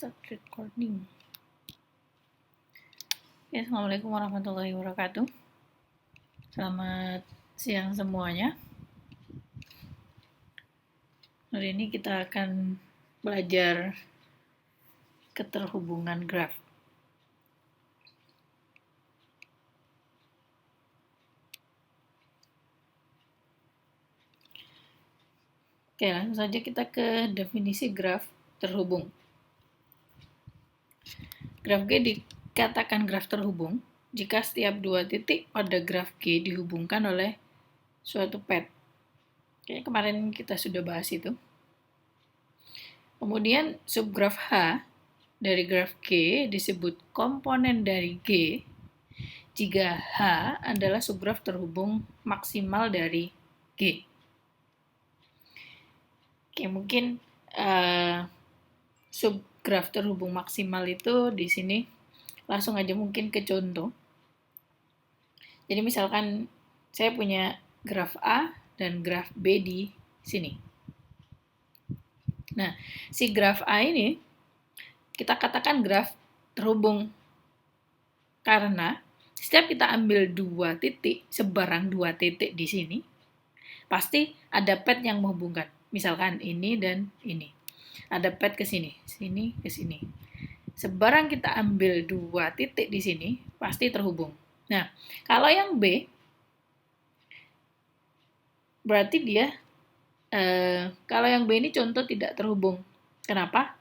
Start recording. Ya, Assalamualaikum warahmatullahi wabarakatuh. Selamat siang semuanya. Hari ini kita akan belajar keterhubungan graf. Oke, langsung saja kita ke definisi graf terhubung. Graf G dikatakan graf terhubung jika setiap dua titik pada graf G dihubungkan oleh suatu pad. Kayaknya kemarin kita sudah bahas itu. Kemudian subgraf H dari graf G disebut komponen dari G jika H adalah subgraf terhubung maksimal dari G. Oke, mungkin subgraf terhubung maksimal itu di sini langsung aja mungkin ke contoh. Jadi misalkan saya punya graf A dan graf B di sini. Nah, si graf A ini kita katakan graf terhubung karena setiap kita ambil dua titik, sebarang dua titik di sini, pasti ada pad yang menghubungkan. Misalkan ini dan ini. Ada pad ke sini, sini ke sini. Sebarang kita ambil dua titik di sini, pasti terhubung. Nah, kalau yang B, berarti dia, kalau yang B ini contoh tidak terhubung. Kenapa?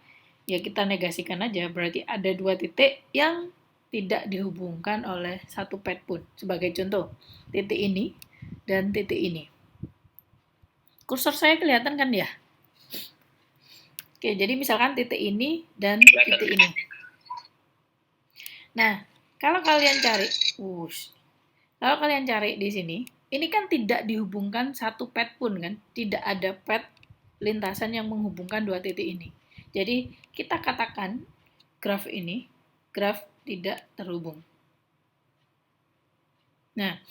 Ya kita negasikan aja, berarti ada dua titik yang tidak dihubungkan oleh satu pad pun. Sebagai contoh, titik ini dan titik ini. Kursor saya kelihatan kan ya? Oke, jadi misalkan titik ini dan titik ini. Nah, kalau kalian cari di sini, ini kan tidak dihubungkan satu pad pun kan, tidak ada pad lintasan yang menghubungkan dua titik ini. Jadi kita katakan graf ini graf tidak terhubung. Nah,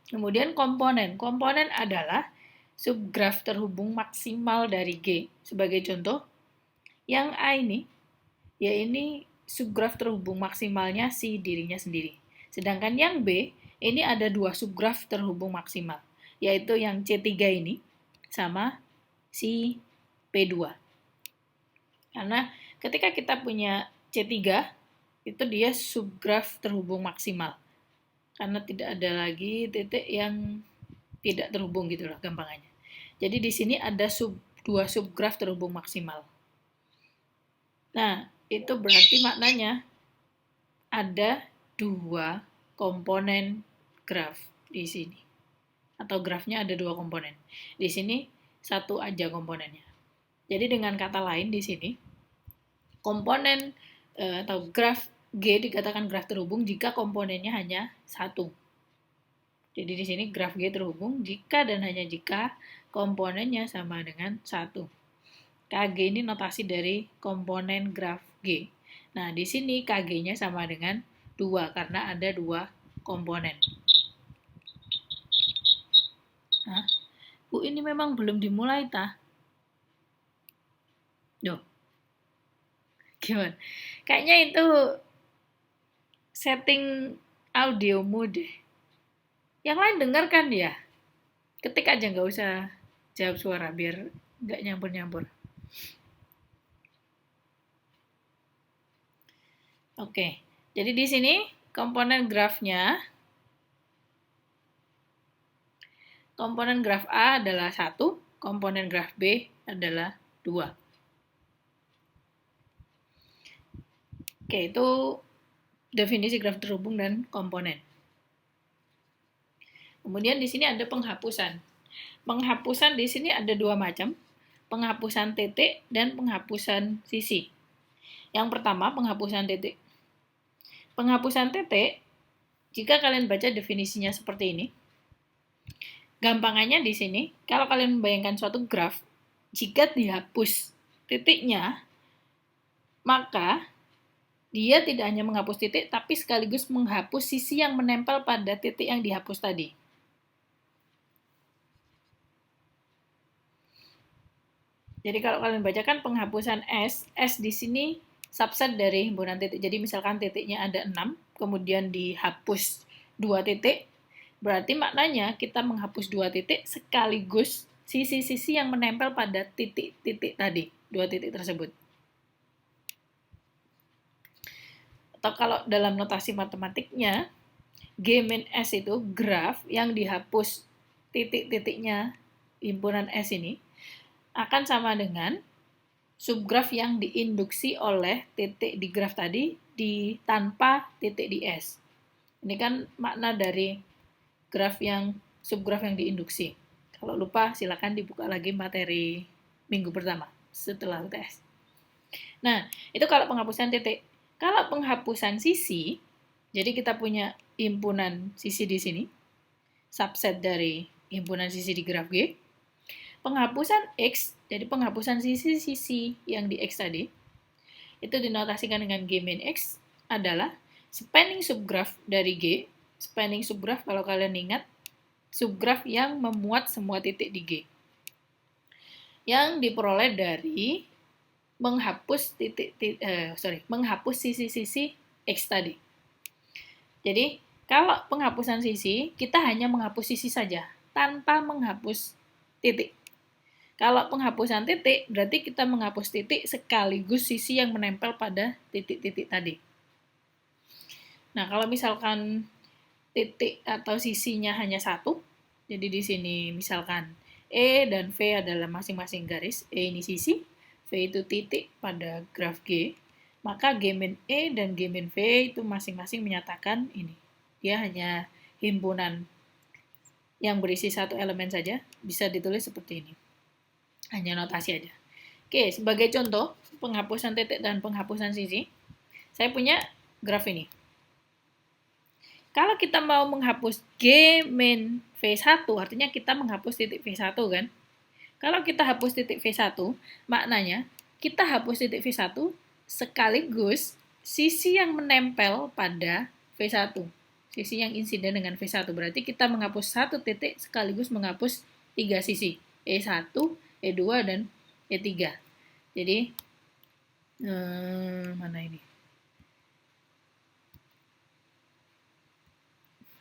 kemudian komponen adalah subgraf terhubung maksimal dari G. Sebagai contoh, yang A ini, ya ini subgraf terhubung maksimalnya si dirinya sendiri. Sedangkan yang B, ini ada dua subgraf terhubung maksimal, yaitu yang C3 ini sama si P2. Karena ketika kita punya C3, itu dia subgraf terhubung maksimal. Karena tidak ada lagi titik yang tidak terhubung gitu loh gampangannya. Jadi di sini ada dua subgraf terhubung maksimal. Nah, itu berarti maknanya ada dua komponen graf di sini. Atau grafnya ada dua komponen. Di sini satu aja komponennya. Jadi dengan kata lain di sini, komponen atau graf G dikatakan graf terhubung jika komponennya hanya satu. Jadi di sini graf G terhubung jika dan hanya jika komponennya sama dengan satu. KG ini notasi dari komponen graf G. Nah, di sini KG-nya sama dengan 2 karena ada dua komponen. Nah, Bu ini memang belum dimulai tah. Duh. Gimana? Kayaknya itu setting audiomu deh. Yang lain dengar kan ya? Ketik aja, nggak usah jawab suara biar nggak nyampur-nyampur. Oke, jadi di sini komponen grafnya, komponen graf A adalah 1, komponen graf B adalah 2. Oke, itu definisi graf terhubung dan komponen. Kemudian di sini ada penghapusan. Penghapusan di sini ada dua macam, penghapusan titik dan penghapusan sisi. Yang pertama, penghapusan titik. Penghapusan titik, jika kalian baca definisinya seperti ini, gampangannya di sini, kalau kalian membayangkan suatu graf, jika dihapus titiknya, maka dia tidak hanya menghapus titik, tapi sekaligus menghapus sisi yang menempel pada titik yang dihapus tadi. Jadi kalau kalian bacakan penghapusan S di sini subset dari himpunan titik. Jadi misalkan titiknya ada 6, kemudian dihapus 2 titik, berarti maknanya kita menghapus 2 titik sekaligus sisi-sisi yang menempel pada titik-titik tadi, 2 titik tersebut. Atau kalau dalam notasi matematiknya, G-S itu graf yang dihapus titik-titiknya himpunan S ini akan sama dengan subgraf yang diinduksi oleh titik di graf tadi tanpa titik di S. Ini kan makna dari subgraf yang diinduksi. Kalau lupa silakan dibuka lagi materi minggu pertama setelah UTS. Nah, itu kalau penghapusan titik. Kalau penghapusan sisi, jadi kita punya himpunan sisi di sini, subset dari himpunan sisi di graf G. Penghapusan X, jadi penghapusan sisi-sisi yang di X tadi, itu dinotasikan dengan G min X adalah spanning subgraf dari G. Spanning subgraf kalau kalian ingat, subgraf yang memuat semua titik di G. Yang diperoleh dari menghapus menghapus sisi-sisi X tadi. Jadi, kalau penghapusan sisi, kita hanya menghapus sisi saja, tanpa menghapus titik. Kalau penghapusan titik, berarti kita menghapus titik sekaligus sisi yang menempel pada titik-titik tadi. Nah, kalau misalkan titik atau sisinya hanya satu, jadi di sini misalkan E dan V adalah masing-masing garis, E ini sisi, V itu titik pada graf G, maka G min E dan G min V itu masing-masing menyatakan ini. Dia hanya himpunan yang berisi satu elemen saja, bisa ditulis seperti ini. Hanya notasi aja. Oke, sebagai contoh, penghapusan titik dan penghapusan sisi, saya punya graf ini. Kalau kita mau menghapus G min V1, artinya kita menghapus titik V1 kan? Kalau kita hapus titik V1, maknanya kita hapus titik V1 sekaligus sisi yang menempel pada V1. Sisi yang insiden dengan V1. Berarti kita menghapus satu titik sekaligus menghapus 3 sisi. E1, E2, dan E3. Jadi, mana ini?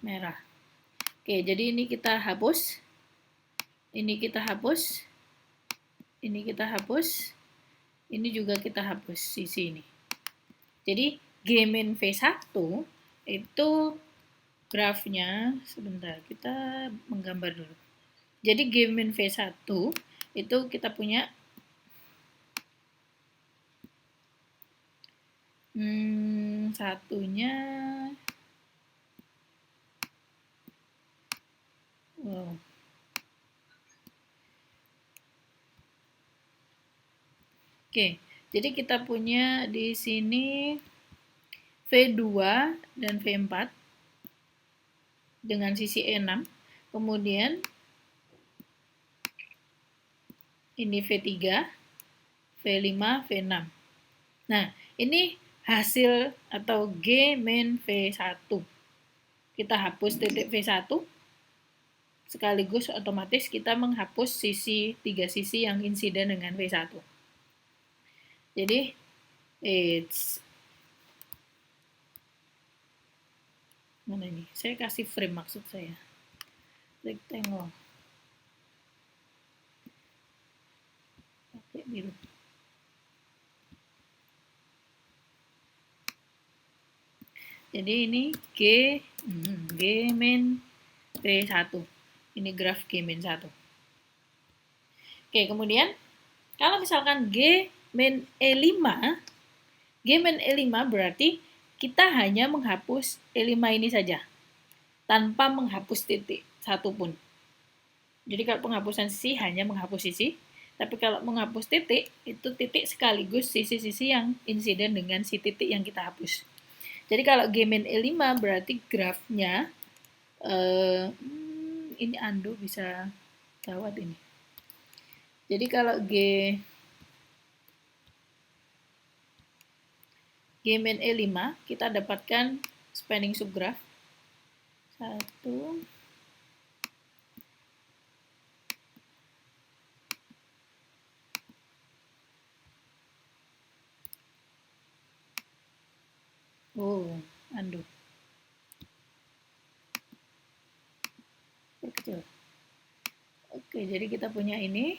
Merah. Oke, jadi ini kita hapus. Ini kita hapus. Ini kita hapus. Ini juga kita hapus sisi ini. Jadi, G min V1 itu grafnya, sebentar, kita menggambar dulu. Jadi, G min V1 itu kita punya satunya wow. Oke, jadi kita punya di sini V2 dan V4 dengan sisi E6. Kemudian ini V3, V5, V6. Nah, ini hasil atau G min V1. Kita hapus titik V1, sekaligus otomatis kita menghapus sisi 3 sisi yang insiden dengan V1. Jadi, mana ini? Saya kasih frame maksud saya. Rectangle. Pakai biru. Jadi ini G min V1. Ini graf G min 1. Oke, kemudian kalau misalkan G min E5, G min E5 berarti kita hanya menghapus E5 ini saja, tanpa menghapus titik satupun. Jadi kalau penghapusan sisi hanya menghapus sisi, tapi kalau menghapus titik, itu titik sekaligus sisi-sisi yang insiden dengan si titik yang kita hapus. Jadi kalau G min E5 berarti grafnya, ini Ando bisa gawat ini. Jadi kalau G min E5, kita dapatkan spanning subgraf. 1, Oh, aduh, perkecil. Oke, jadi kita punya ini.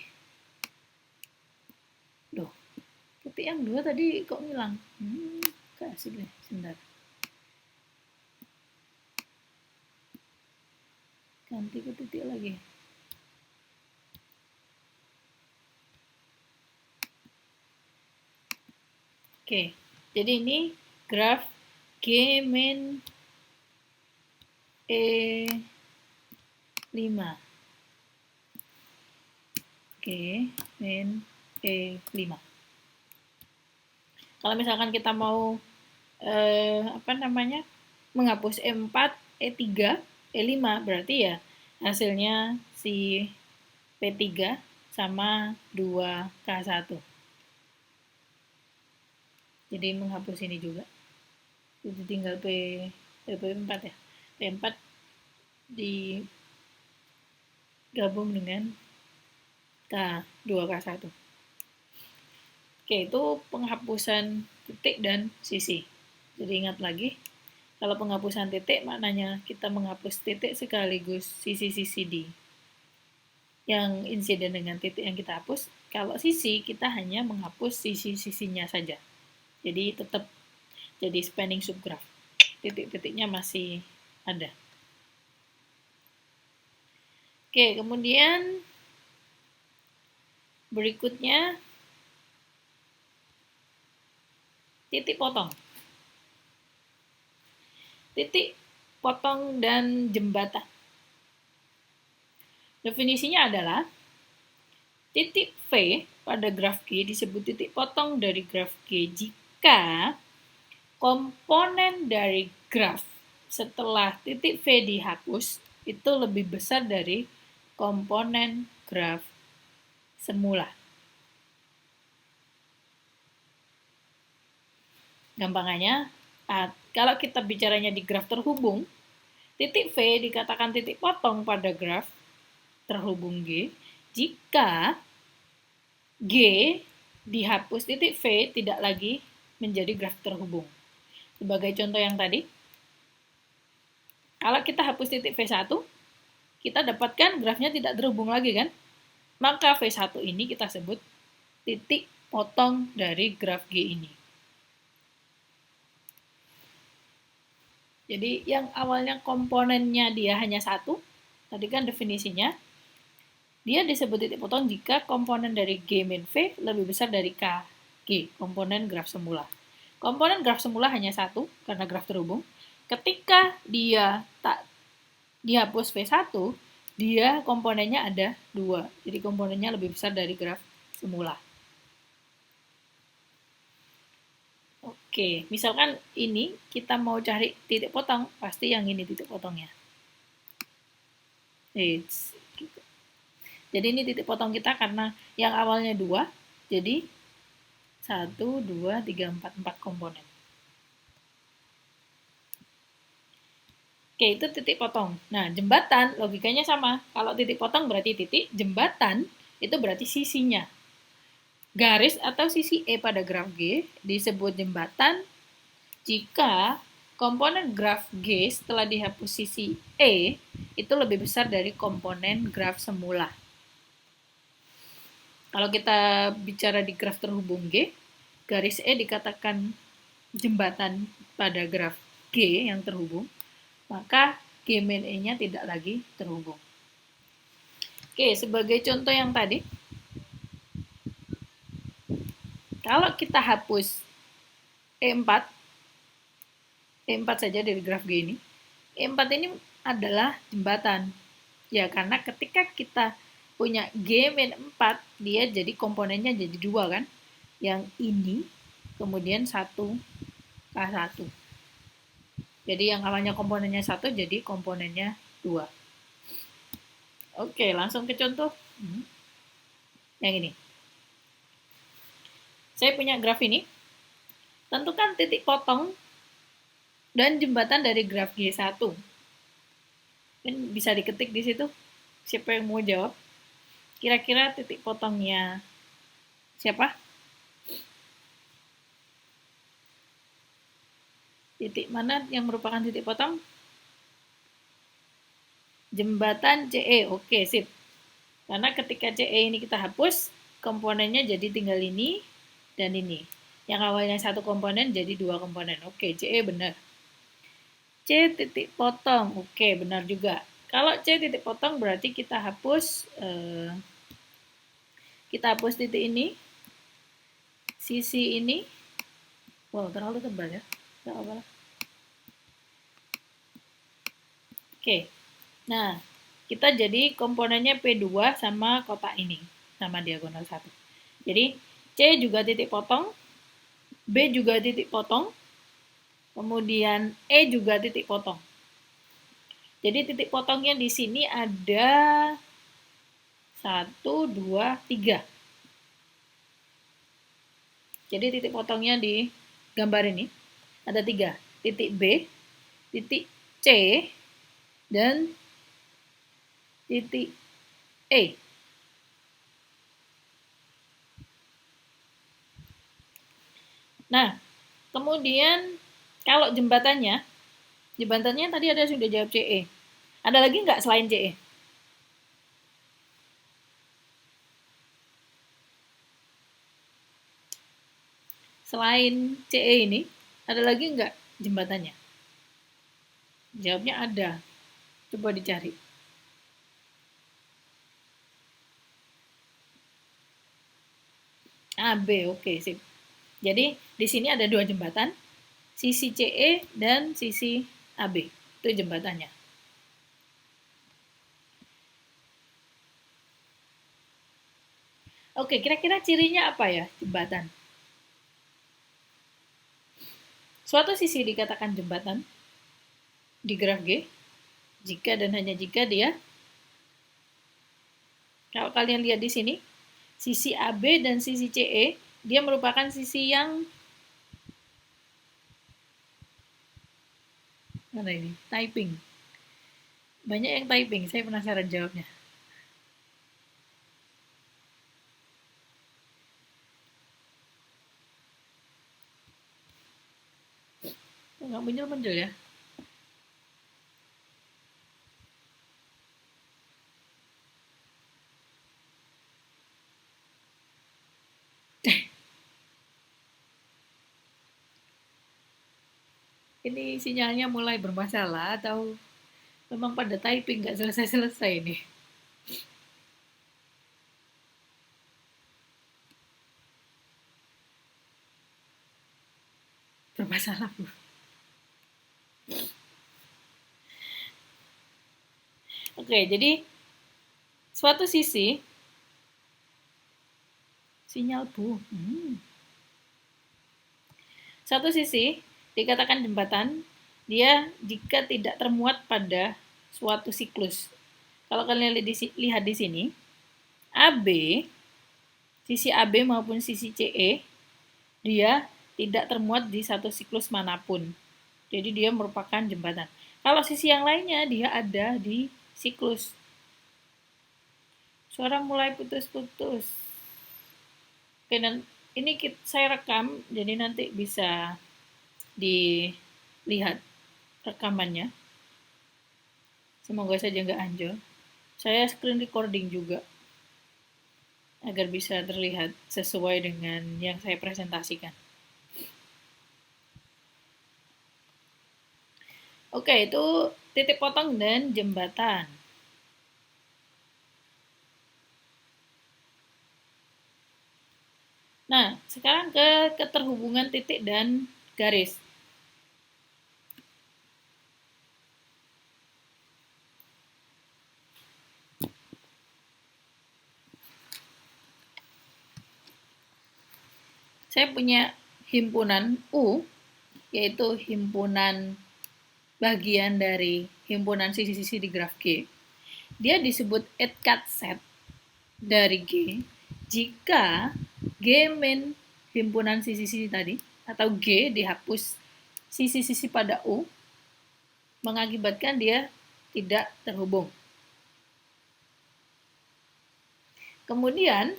Duh, titik yang dua tadi kok ngilang? Gak asik deh, sebentar. Ganti ke titik lagi. Oke, jadi ini graf G min E5. G min E5. Kalau misalkan kita mau menghapus E4, E3, E5, berarti ya hasilnya si P3 sama 2K1. Jadi menghapus ini juga. Jadi tinggal P4 ya. P4 digabung dengan K2K1. Oke, itu penghapusan titik dan sisi. Jadi ingat lagi, kalau penghapusan titik maknanya kita menghapus titik sekaligus sisi-sisi di yang insiden dengan titik yang kita hapus. Kalau sisi, kita hanya menghapus sisi-sisinya saja. Jadi tetap jadi spanning subgraph. Titik-titiknya masih ada. Oke, kemudian berikutnya titik potong. Titik potong dan jembatan. Definisinya adalah titik V pada graf G disebut titik potong dari graf G jika komponen dari graf setelah titik V dihapus itu lebih besar dari komponen graf semula. Gampangannya, kalau kita bicaranya di graf terhubung, titik V dikatakan titik potong pada graf terhubung G jika G dihapus titik V tidak lagi menjadi graf terhubung. Sebagai contoh yang tadi, kalau kita hapus titik V1, kita dapatkan grafnya tidak terhubung lagi kan? Maka V1 ini kita sebut titik potong dari graf G ini. Jadi yang awalnya komponennya dia hanya satu, tadi kan definisinya, dia disebut titik potong jika komponen dari G min V lebih besar dari KG, komponen graf semula. Komponen graf semula hanya satu, karena graf terhubung. Ketika dia tak dihapus V1, dia komponennya ada dua. Jadi komponennya lebih besar dari graf semula. Oke, misalkan ini kita mau cari titik potong, pasti yang ini titik potongnya. Gitu. Jadi ini titik potong kita karena yang awalnya 2, jadi 1, 2, 3, 4 komponen. Oke, itu titik potong. Nah, jembatan logikanya sama. Kalau titik potong berarti titik, jembatan itu berarti sisinya. Garis atau sisi E pada graf G disebut jembatan jika komponen graf G setelah dihapus sisi E itu lebih besar dari komponen graf semula. Kalau kita bicara di graf terhubung G, garis E dikatakan jembatan pada graf G yang terhubung, maka G min E-nya tidak lagi terhubung. Oke, sebagai contoh yang tadi, kalau kita hapus E4, E4 saja dari graf G ini, E4 ini adalah jembatan. Ya, karena ketika kita punya G min 4, dia jadi komponennya jadi dua kan. Yang ini, kemudian 1K1. Jadi yang awalnya komponennya 1 jadi komponennya 2. Oke, langsung ke contoh. Yang ini. Saya punya graf ini. Tentukan titik potong dan jembatan dari graf G1. Dan bisa diketik di situ. Siapa yang mau jawab? Kira-kira titik potongnya siapa? Titik mana yang merupakan titik potong? Jembatan CE. Oke, sip. Karena ketika CE ini kita hapus, komponennya jadi tinggal ini dan ini. Yang awalnya satu komponen jadi dua komponen. Oke, CE benar. C titik potong. Oke, benar juga. Kalau C titik potong berarti kita hapus titik ini, sisi ini. Wow, terlalu tebal ya. Nggak apa-apa. Oke. Nah, kita jadi komponennya P2 sama kotak ini, sama diagonal 1. Jadi, C juga titik potong, B juga titik potong, kemudian E juga titik potong. Jadi, titik potongnya di sini ada 1, 2, 3. Jadi, titik potongnya di gambar ini ada 3. Titik B, titik C, dan titik E. Nah, kemudian kalau jembatannya tadi ada sudah jawab CE. Ada lagi nggak selain CE? Selain CE ini, ada lagi nggak jembatannya? Jawabnya ada. Coba dicari. AB, oke, sip. Jadi, di sini ada dua jembatan, sisi CE dan sisi AB. Itu jembatannya. Oke, kira-kira cirinya apa ya jembatan? Suatu sisi dikatakan jembatan di graf G, jika dan hanya jika dia, kalau kalian lihat di sini, sisi AB dan sisi CE, dia merupakan sisi yang mana ini? Typing. Banyak yang typing, saya penasaran jawabnya. Nggak muncul-muncul ya. Ini sinyalnya mulai bermasalah atau memang pada typing nggak selesai-selesai nih? Bermasalah, Bu. Oke, jadi suatu sisi sinyal, Bu. Suatu sisi dikatakan jembatan dia jika tidak termuat pada suatu siklus. Kalau kalian lihat di sini, AB, sisi AB maupun sisi CE, dia tidak termuat di satu siklus manapun. Jadi dia merupakan jembatan. Kalau sisi yang lainnya, dia ada di siklus. Suara mulai putus-putus. Oke, dan ini saya rekam, jadi nanti bisa dilihat rekamannya. Semoga saja nggak anjol. Saya screen recording juga, agar bisa terlihat sesuai dengan yang saya presentasikan. Oke, itu titik potong dan jembatan. Nah, sekarang ke keterhubungan titik dan garis. Saya punya himpunan U, yaitu himpunan bagian dari himpunan sisi-sisi di graf G. Dia disebut edcat set dari G jika G min himpunan sisi-sisi tadi atau G dihapus sisi-sisi pada U mengakibatkan dia tidak terhubung. Kemudian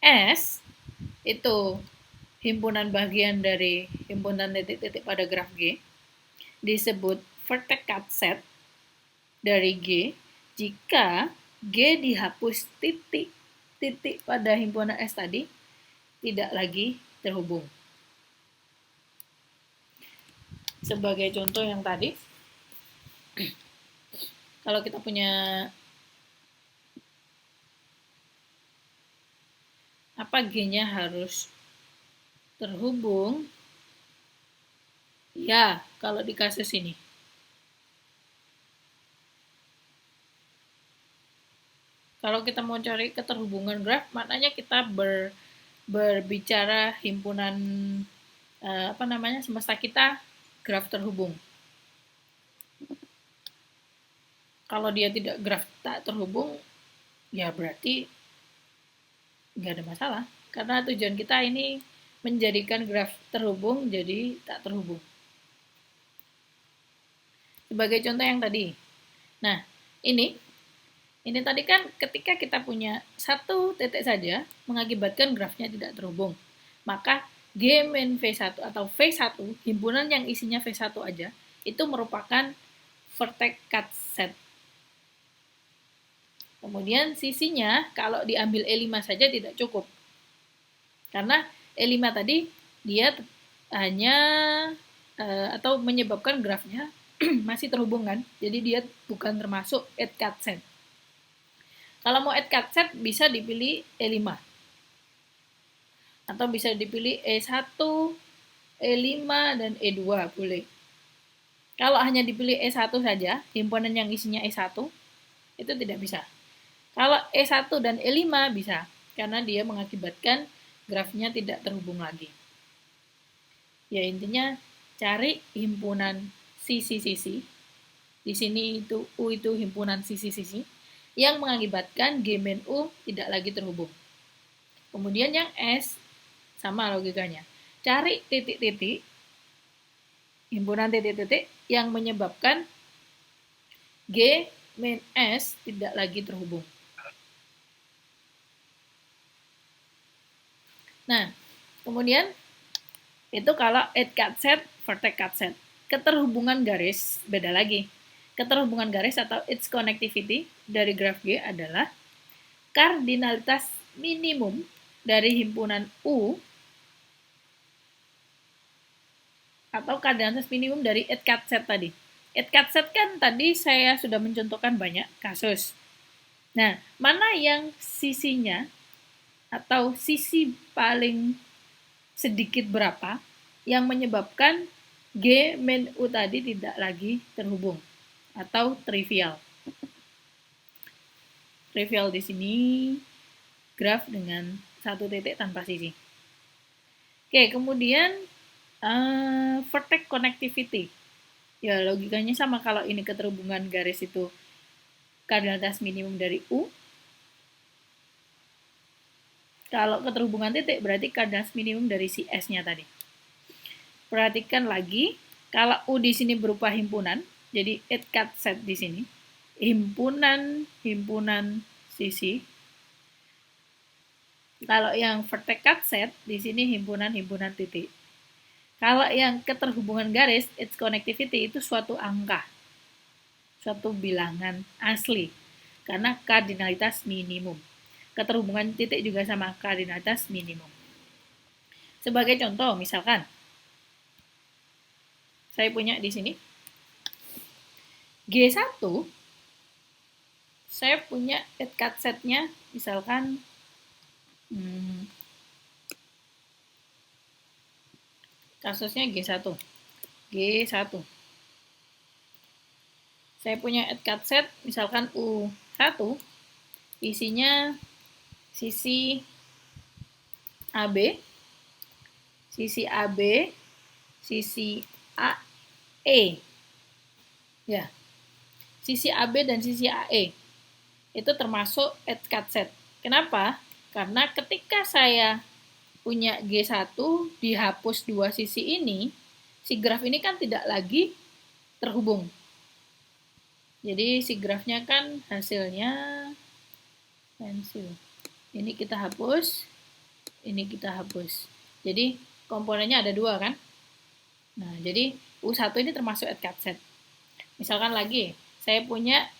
S itu himpunan bagian dari himpunan titik-titik pada graf G disebut vertex cut set dari G jika G dihapus titik-titik pada himpunan S tadi tidak lagi terhubung. Sebagai contoh yang tadi, kalau kita punya apa G-nya harus terhubung, ya kalau di kasus ini. Kalau kita mau cari keterhubungan graf, maknanya kita berbicara himpunan semesta kita graf terhubung. Kalau dia tidak graf tak terhubung, ya berarti nggak ada masalah. Karena tujuan kita ini menjadikan graf terhubung jadi tak terhubung. Sebagai contoh yang tadi. Nah, ini tadi kan ketika kita punya satu titik saja mengakibatkan grafnya tidak terhubung. Maka G min V1 atau V1, himpunan yang isinya V1 aja, itu merupakan vertex cut set. Kemudian sisinya kalau diambil E5 saja tidak cukup. Karena E5 tadi dia hanya atau menyebabkan grafnya masih terhubung kan. Jadi dia bukan termasuk add cut set. Kalau mau add cut set bisa dipilih E5. Atau bisa dipilih E1, E5, dan E2 boleh. Kalau hanya dipilih E1 saja, himpunan yang isinya E1, itu tidak bisa. Kalau E1 dan E5 bisa, karena dia mengakibatkan grafnya tidak terhubung lagi. Ya intinya cari himpunan sisi-sisi. Di sini itu U itu himpunan sisi-sisi yang mengakibatkan G min U tidak lagi terhubung. Kemudian yang S sama logikanya. Cari titik-titik himpunan titik-titik yang menyebabkan G min S tidak lagi terhubung. Nah, kemudian itu kalau add cut set, vertex cut set. Keterhubungan garis beda lagi. Keterhubungan garis atau its connectivity dari graf G adalah kardinalitas minimum dari himpunan U atau kardinalitas minimum dari add cut set tadi. Add cut set kan tadi saya sudah mencontohkan banyak kasus. Nah, mana yang sisinya atau sisi paling sedikit berapa yang menyebabkan G min U tadi tidak lagi terhubung atau trivial. Trivial di sini graf dengan satu titik tanpa sisi. Oke, kemudian vertex connectivity. Ya, logikanya sama kalau ini keterhubungan garis itu kardinalitas minimum dari U. Kalau keterhubungan titik berarti kardinalitas minimum dari si S-nya tadi. Perhatikan lagi, kalau U di sini berupa himpunan, jadi add cut set di sini, himpunan sisi. Kalau yang vertex cut set di sini himpunan titik. Kalau yang keterhubungan garis, its connectivity itu suatu angka, suatu bilangan asli, karena kardinalitas minimum. Keterhubungan titik juga sama kardinalitas minimum. Sebagai contoh, misalkan saya punya di sini G1, saya punya add cut setnya misalkan kasusnya G1. Saya punya add cut set misalkan U1, isinya sisi AB, sisi AE. Ya. Sisi AB dan sisi AE itu termasuk add cut set. Kenapa? Karena ketika saya punya G1 dihapus dua sisi ini, si graf ini kan tidak lagi terhubung. Jadi si grafnya kan hasilnya pensil. Ini kita hapus, ini kita hapus. Jadi komponennya ada 2 kan. Nah, jadi U1 ini termasuk add cut set. Misalkan lagi, saya punya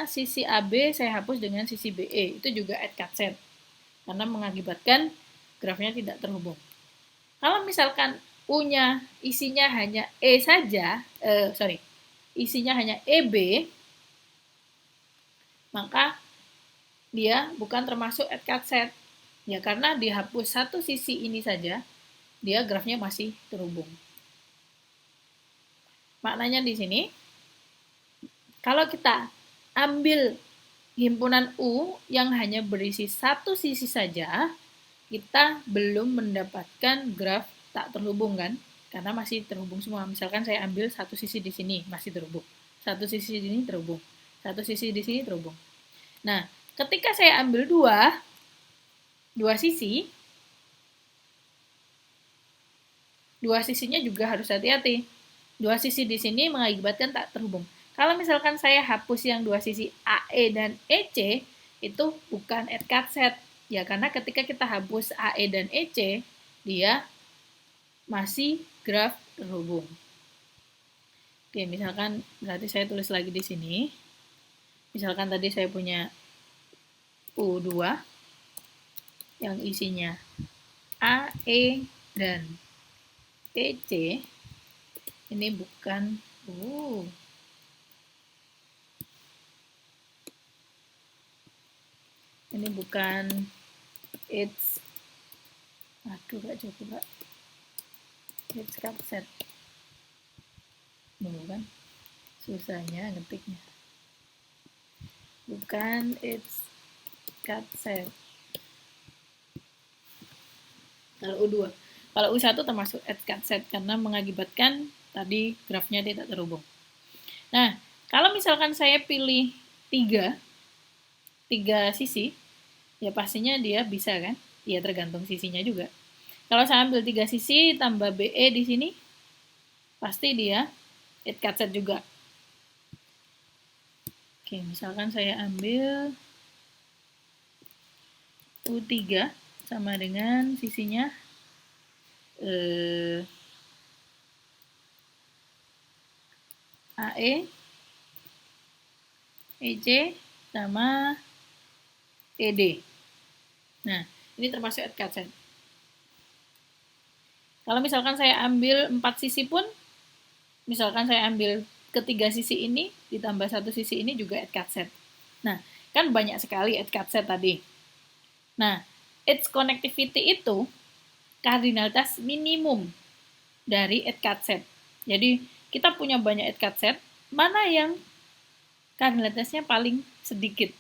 sisi AB saya hapus dengan sisi BE, itu juga add cut set. Karena mengakibatkan grafnya tidak terhubung. Kalau misalkan U-nya isinya hanya E saja, isinya hanya EB, maka dia bukan termasuk add cut set. Ya karena dihapus satu sisi ini saja, dia grafnya masih terhubung. Maknanya di sini, kalau kita ambil himpunan U yang hanya berisi satu sisi saja, kita belum mendapatkan graf tak terhubung kan? Karena masih terhubung semua. Misalkan saya ambil satu sisi di sini, masih terhubung. Satu sisi di sini terhubung. Satu sisi di sini terhubung. Nah, ketika saya ambil dua sisi, dua sisinya juga harus hati-hati. Dua sisi di sini mengakibatkan tak terhubung. Kalau misalkan saya hapus yang dua sisi AE dan EC, itu bukan add cut set. Ya, karena ketika kita hapus AE dan EC, dia masih graf terhubung. Oke, misalkan berarti saya tulis lagi di sini. Misalkan tadi saya punya U2 yang isinya AE dan EC. Ini bukan ini bukan it's gak cukup Pak. It's cut set. Bukan. Susahnya ngetiknya. Bukan it's cut set. Kalau U2. Kalau U1 termasuk add cut set karena mengakibatkan tadi grafnya tidak terhubung. Nah, kalau misalkan saya pilih tiga sisi, ya pastinya dia bisa kan? Ya tergantung sisinya juga. Kalau saya ambil 3 sisi tambah BE di sini, pasti dia add cut set juga. Oke, misalkan saya ambil U3 sama dengan sisinya AE, EC, sama ED. Nah, ini termasuk add cut set. Kalau misalkan saya ambil 4 sisi pun, misalkan saya ambil ketiga sisi ini, ditambah satu sisi ini juga add cut set. Nah, kan banyak sekali add cut set tadi. Nah, its connectivity itu kardinalitas minimum dari add cut set. Jadi, kita punya banyak add cut set, mana yang kardinalitasnya paling sedikit.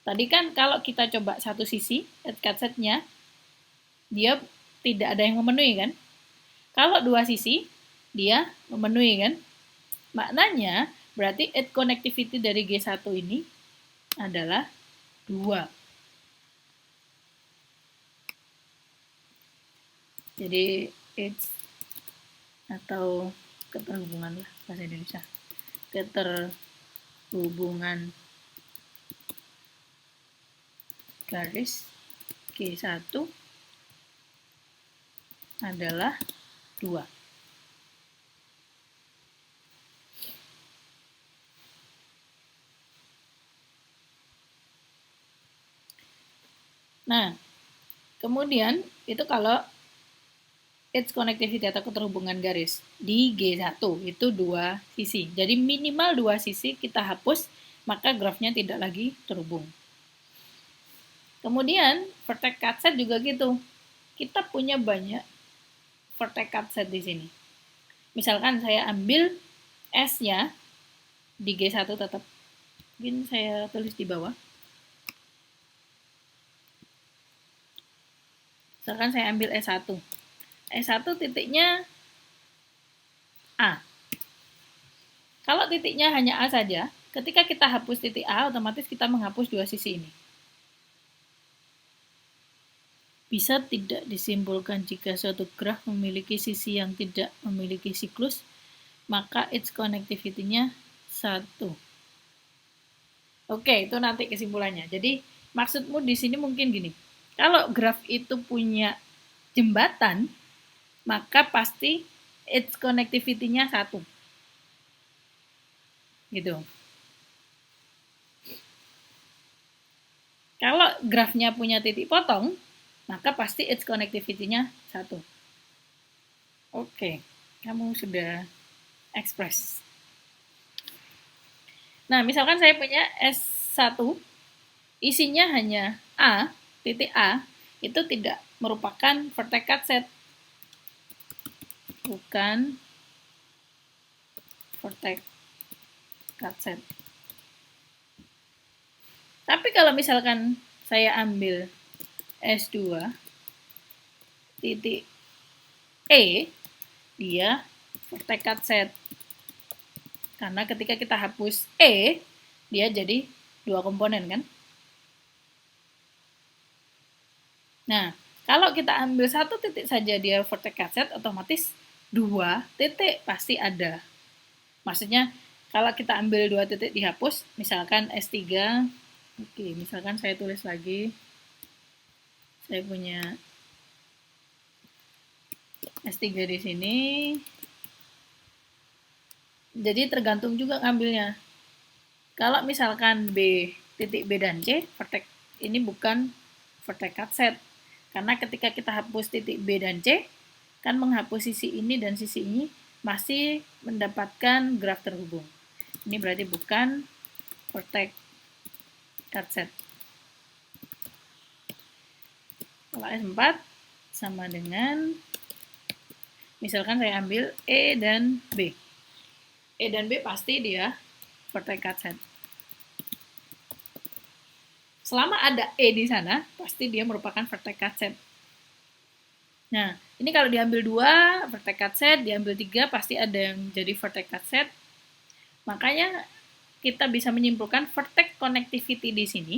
Tadi kan kalau kita coba satu sisi, add cut setnya, dia tidak ada yang memenuhi kan. Kalau dua sisi, dia memenuhi kan. Maknanya, berarti add connectivity dari G1 ini adalah 2. Jadi, it's atau keterhubungan lah bahasa Indonesia. Keterhubungan garis G1 adalah 2. Nah, kemudian itu kalau its connectivity atau keterhubungan garis di G1 itu 2 sisi. Jadi minimal 2 sisi kita hapus, maka grafnya tidak lagi terhubung. Kemudian vertex cut set juga gitu. Kita punya banyak vertex cut set di sini. Misalkan saya ambil S-nya di G1 tetap. Mungkin saya tulis di bawah. Misalkan saya ambil S1. S1 titiknya A. Kalau titiknya hanya A saja, ketika kita hapus titik A, otomatis kita menghapus dua sisi ini. Bisa tidak disimpulkan jika suatu graf memiliki sisi yang tidak memiliki siklus, maka its connectivity-nya 1. Oke, itu nanti kesimpulannya. Jadi, maksudmu di sini mungkin gini. Kalau graf itu punya jembatan, maka pasti its connectivity-nya 1. Gitu. Kalau grafnya punya titik potong, maka pasti its connectivity-nya 1. Oke, kamu sudah express. Nah, misalkan saya punya S1, isinya hanya A, titik A, itu tidak merupakan vertex cut set. Bukan vertex cut set. Tapi kalau misalkan saya ambil S2 titik E, dia vertex cut set. Karena ketika kita hapus E, dia jadi 2 komponen kan? Nah, kalau kita ambil 1 titik saja dia vertex cut set, otomatis 2 titik pasti ada. Maksudnya, kalau kita ambil 2 titik dihapus, misalkan S3, oke, misalkan saya tulis lagi, saya punya S3 di sini, jadi tergantung juga ngambilnya. Kalau misalkan titik B dan C, vertex ini bukan vertex cut set. Karena ketika kita hapus titik B dan C, kan menghapus sisi ini dan sisi ini masih mendapatkan graf terhubung. Ini berarti bukan vertex cut set. Kalau S4 sama dengan, misalkan saya ambil E dan B. E dan B pasti dia vertex cut set. Selama ada E di sana, pasti dia merupakan vertex cut set. Nah, ini kalau diambil 2, vertex cut set, diambil 3, pasti ada yang jadi vertex cut set. Makanya kita bisa menyimpulkan vertex connectivity di sini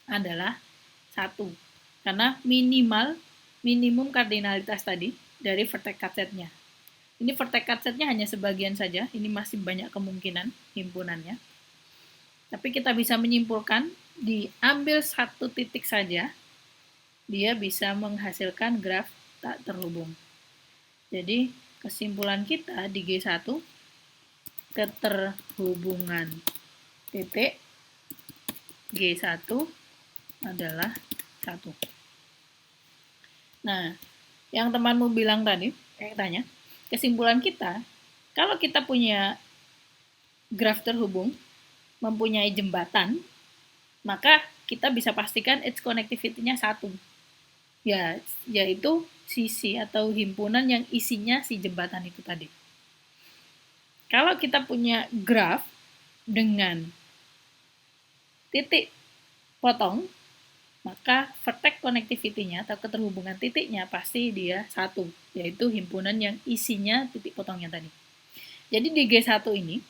adalah 1. Karena minimum kardinalitas tadi dari vertex cut setnya. Ini vertex cut setnya hanya sebagian saja, ini masih banyak kemungkinan himpunannya. Tapi kita bisa menyimpulkan, diambil 1 titik saja, dia bisa menghasilkan graf tak terhubung. Jadi, kesimpulan kita di G1, keterhubungan titik G1 adalah 1. Nah, yang temanmu bilang tadi, tanya, kesimpulan kita, kalau kita punya graf terhubung, mempunyai jembatan, maka kita bisa pastikan its connectivity-nya 1. Ya, yaitu sisi atau himpunan yang isinya si jembatan itu tadi. Kalau kita punya graf dengan titik potong, maka vertex connectivity-nya atau keterhubungan titiknya pasti dia 1, yaitu himpunan yang isinya titik potongnya tadi. Jadi di G1 ini,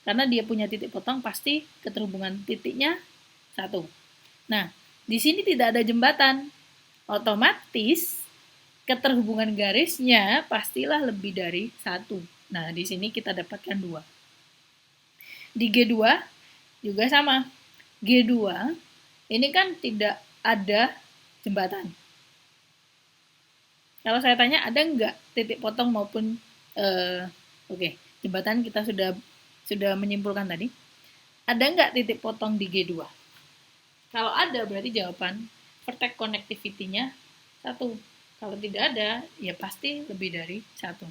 karena dia punya titik potong, pasti keterhubungan titiknya 1. Nah, di sini tidak ada jembatan. Otomatis keterhubungan garisnya pastilah lebih dari 1. Nah, di sini kita dapatkan 2. Di G2 juga sama. G2 ini kan tidak ada jembatan. Kalau saya tanya, ada nggak titik potong maupun jembatan kita sudah menyimpulkan tadi. Ada nggak titik potong di G2? Kalau ada, berarti jawaban vertex connectivity-nya 1. Kalau tidak ada, ya pasti lebih dari 1.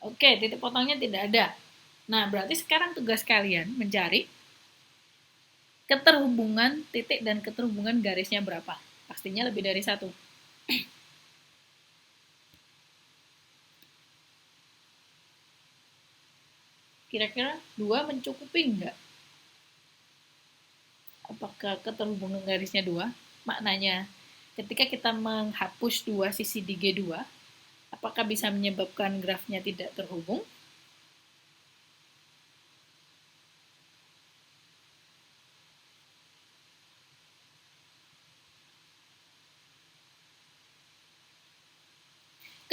Oke, titik potongnya tidak ada. Nah, berarti sekarang tugas kalian mencari keterhubungan titik dan keterhubungan garisnya berapa. Pastinya lebih dari 1. Kira-kira 2 mencukupi enggak? Apakah keterhubungan garisnya 2? Maknanya, ketika kita menghapus 2 sisi di G2, apakah bisa menyebabkan grafnya tidak terhubung?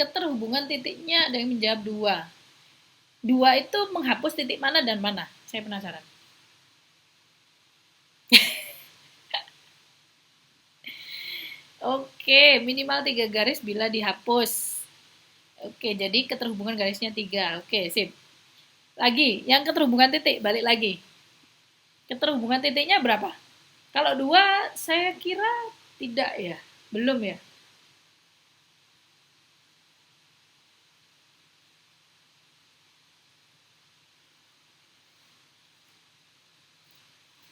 Keterhubungan titiknya ada yang menjawab 2. 2 itu menghapus titik mana dan mana? Saya penasaran. Oke, minimal 3 garis bila dihapus. Oke, jadi keterhubungan garisnya 3. Oke, sip. Lagi, yang keterhubungan titik, balik lagi. Keterhubungan titiknya berapa? Kalau 2, saya kira tidak ya. Belum ya.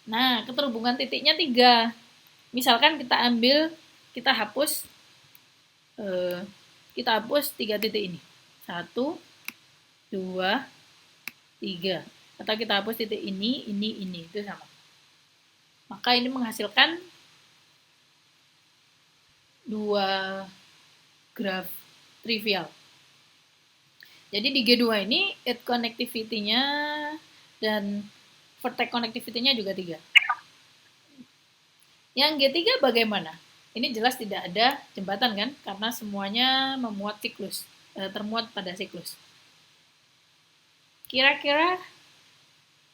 Nah, keterhubungan titiknya 3. Misalkan kita ambil, kita hapus, eh, kita hapus 3 titik ini. 1, 2, 3. Atau kita hapus titik ini, itu sama. Maka ini menghasilkan 2 graf trivial. Jadi di G2 ini edge connectivity-nya dan vertex connectivity-nya juga 3. Yang G3 bagaimana? Ini jelas tidak ada jembatan kan? Karena semuanya memuat siklus, termuat pada siklus. Kira-kira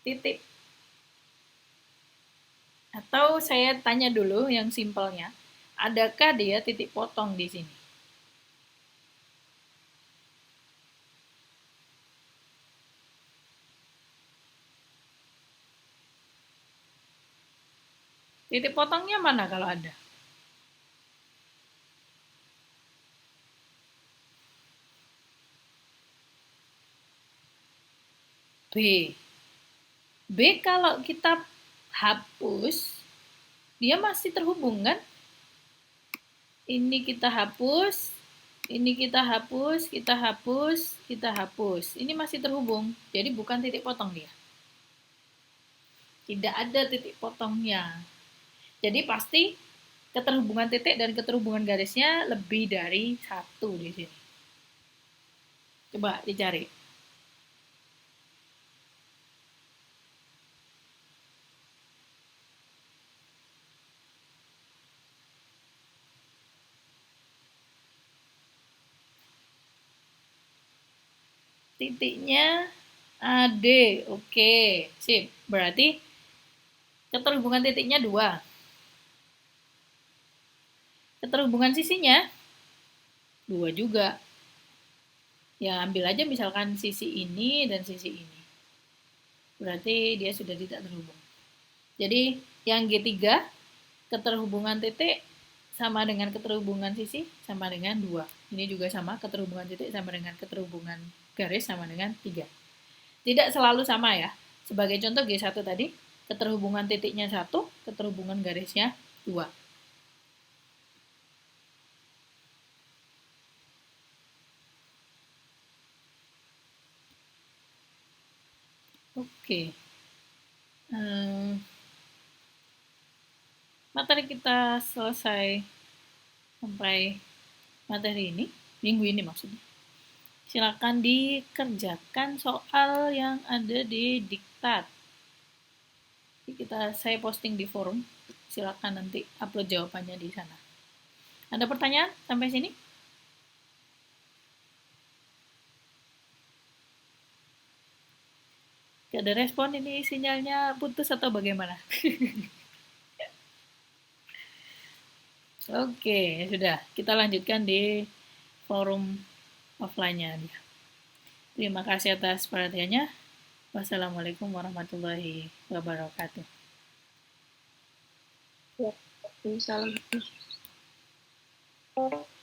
titik. Atau saya tanya dulu yang simpelnya. Adakah dia titik potong di sini? Titik potongnya mana kalau ada? B. B kalau kita hapus, dia masih terhubung kan? Ini kita hapus, ini kita hapus, kita hapus, kita hapus. Ini masih terhubung, jadi bukan titik potong dia. Tidak ada titik potongnya. Jadi pasti keterhubungan titik dan keterhubungan garisnya lebih dari 1 di sini. Coba dicari. Titiknya AD. Oke, sip. Berarti keterhubungan titiknya 2. Keterhubungan sisinya 2 juga. Ya, ambil aja misalkan sisi ini dan sisi ini. Berarti dia sudah tidak terhubung. Jadi, yang G3, keterhubungan titik sama dengan keterhubungan sisi sama dengan 2. Ini juga sama, keterhubungan titik sama dengan keterhubungan garis sama dengan 3. Tidak selalu sama ya. Sebagai contoh G1 tadi, keterhubungan titiknya 1, keterhubungan garisnya 2. Oke. Materi kita selesai sampai materi ini, minggu ini maksudnya. Silakan dikerjakan soal yang ada di diktat. Saya posting di forum. Silakan nanti upload jawabannya di sana. Ada pertanyaan sampai sini? Gak ada respon, ini sinyalnya putus atau bagaimana? Oke, sudah. Kita lanjutkan di forum offline-nya. Terima kasih atas perhatiannya. Wassalamualaikum warahmatullahi wabarakatuh. Waalaikumsalam.